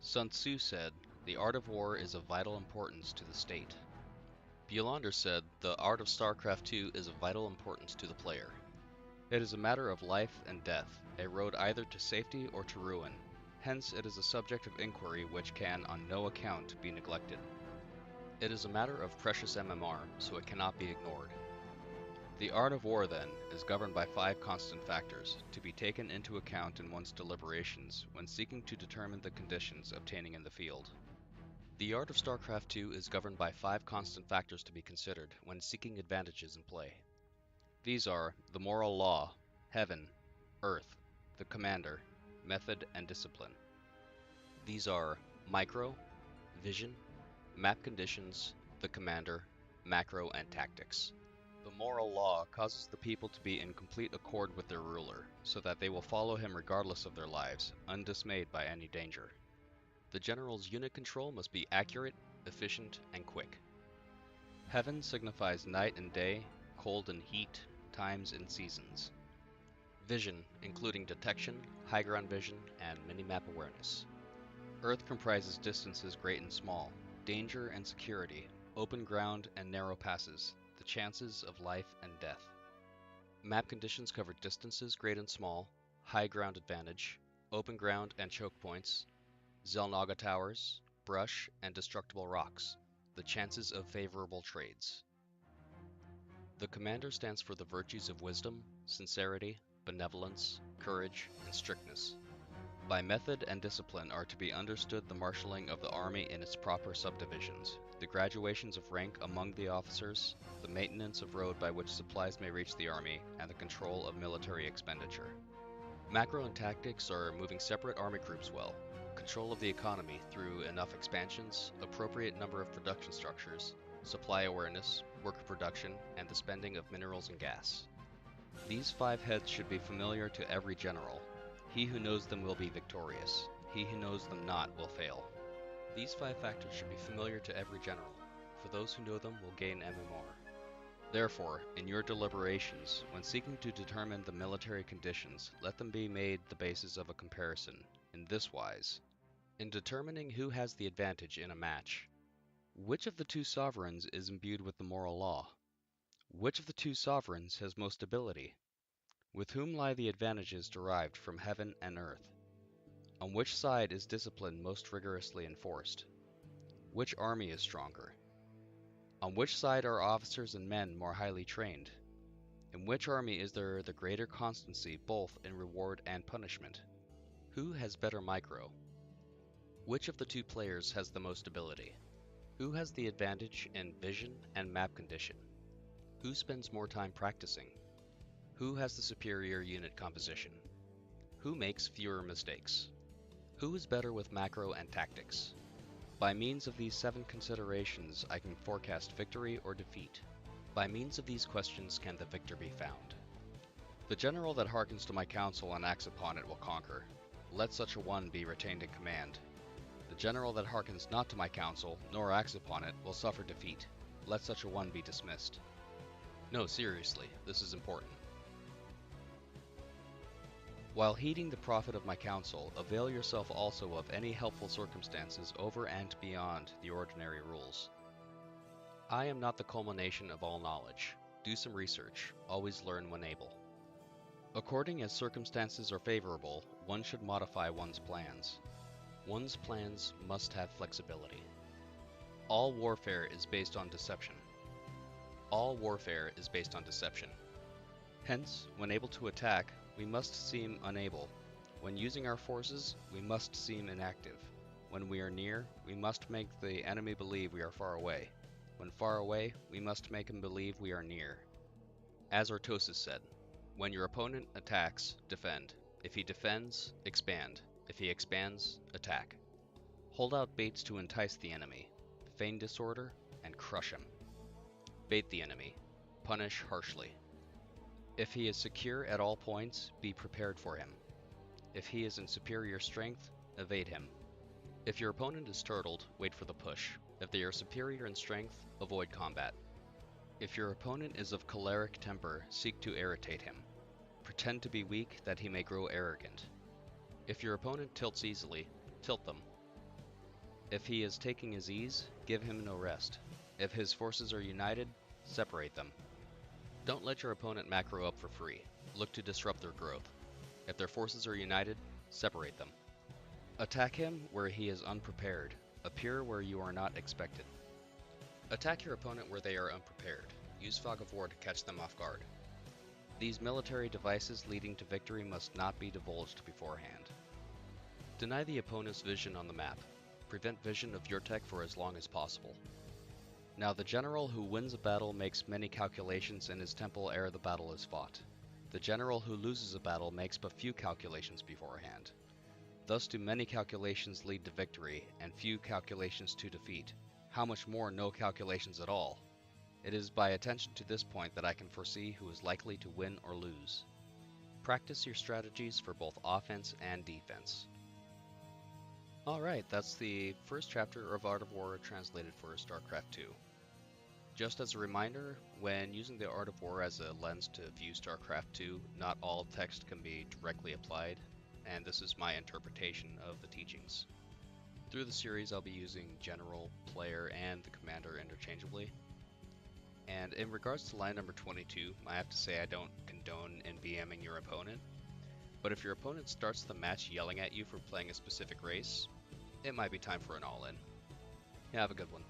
Sun Tzu said, "The art of war is of vital importance to the state." Bjorlander said, "The art of StarCraft 2 is of vital importance to the player. It is a matter of life and death, a road either to safety or to ruin. Hence it is a subject of inquiry which can on no account be neglected. It is a matter of precious MMR, so it cannot be ignored." The art of war, then, is governed by 5 constant factors, to be taken into account in one's deliberations when seeking to determine the conditions obtaining in the field. The art of StarCraft 2 is governed by 5 constant factors to be considered when seeking advantages in play. These are the moral law, heaven, earth, the commander, method, and discipline. These are micro, vision, map conditions, the commander, macro, and tactics. The moral law causes the people to be in complete accord with their ruler, so that they will follow him regardless of their lives, undismayed by any danger. The general's unit control must be accurate, efficient, and quick. Heaven signifies night and day, cold and heat, times and seasons. Vision, including detection, high ground vision, and minimap awareness. Earth comprises distances great and small, danger and security, open ground and narrow passes, the chances of life and death. Map conditions cover distances great and small, high ground advantage, open ground and choke points, Zelnaga towers, brush, and destructible rocks, the chances of favorable trades. The commander stands for the virtues of wisdom, sincerity, benevolence, courage, and strictness. By method and discipline are to be understood the marshalling of the army in its proper subdivisions, the graduations of rank among the officers, the maintenance of road by which supplies may reach the army, and the control of military expenditure. Macro and tactics are moving separate army groups well, control of the economy through enough expansions, appropriate number of production structures, supply awareness, worker production, and the spending of minerals and gas. These 5 heads should be familiar to every general. He who knows them will be victorious. He who knows them not will fail. These 5 factors should be familiar to every general, for those who know them will gain MMR. Therefore, in your deliberations, when seeking to determine the military conditions, let them be made the basis of a comparison, in this wise. In determining who has the advantage in a match, which of the 2 sovereigns is imbued with the moral law? Which of the 2 sovereigns has most ability? With whom lie the advantages derived from heaven and earth? On which side is discipline most rigorously enforced? Which army is stronger? On which side are officers and men more highly trained? In which army is there the greater constancy both in reward and punishment? Who has better micro? Which of the 2 players has the most ability? Who has the advantage in vision and map condition? Who spends more time practicing? Who has the superior unit composition? Who makes fewer mistakes? Who is better with macro and tactics? By means of these 7 considerations, I can forecast victory or defeat. By means of these questions can the victor be found. The general that hearkens to my counsel and acts upon it will conquer. Let such a one be retained in command. The general that hearkens not to my counsel, nor acts upon it, will suffer defeat. Let such a one be dismissed. No, seriously, this is important. While heeding the profit of my counsel, avail yourself also of any helpful circumstances over and beyond the ordinary rules. I am not the culmination of all knowledge. Do some research, always learn when able. According as circumstances are favorable, one should modify one's plans. One's plans must have flexibility. All warfare is based on deception. All warfare is based on deception. Hence, when able to attack, we must seem unable. When using our forces, we must seem inactive. When we are near, we must make the enemy believe we are far away. When far away, we must make him believe we are near. As Artosis said, when your opponent attacks, defend. If he defends, expand. If he expands, attack. Hold out baits to entice the enemy. Feign disorder and crush him. Bait the enemy. Punish harshly. If he is secure at all points, be prepared for him. If he is in superior strength, evade him. If your opponent is turtled, wait for the push. If they are superior in strength, avoid combat. If your opponent is of choleric temper, seek to irritate him. Pretend to be weak that he may grow arrogant. If your opponent tilts easily, tilt them. If he is taking his ease, give him no rest. If his forces are united, separate them. Don't let your opponent macro up for free. Look to disrupt their growth. If their forces are united, separate them. Attack him where he is unprepared. Appear where you are not expected. Attack your opponent where they are unprepared. Use Fog of War to catch them off guard. These military devices leading to victory must not be divulged beforehand. Deny the opponent's vision on the map. Prevent vision of your tech for as long as possible. Now the general who wins a battle makes many calculations in his temple ere the battle is fought. The general who loses a battle makes but few calculations beforehand. Thus do many calculations lead to victory, and few calculations to defeat. How much more no calculations at all? It is by attention to this point that I can foresee who is likely to win or lose. Practice your strategies for both offense and defense. Alright, that's the first chapter of Art of War translated for StarCraft 2. Just as a reminder, when using the Art of War as a lens to view StarCraft 2, not all text can be directly applied, and this is my interpretation of the teachings. Through the series I'll be using General, Player, and the Commander interchangeably. And in regards to line number 22, I have to say I don't condone NBMing your opponent, but if your opponent starts the match yelling at you for playing a specific race, it might be time for an all-in. Have a good one.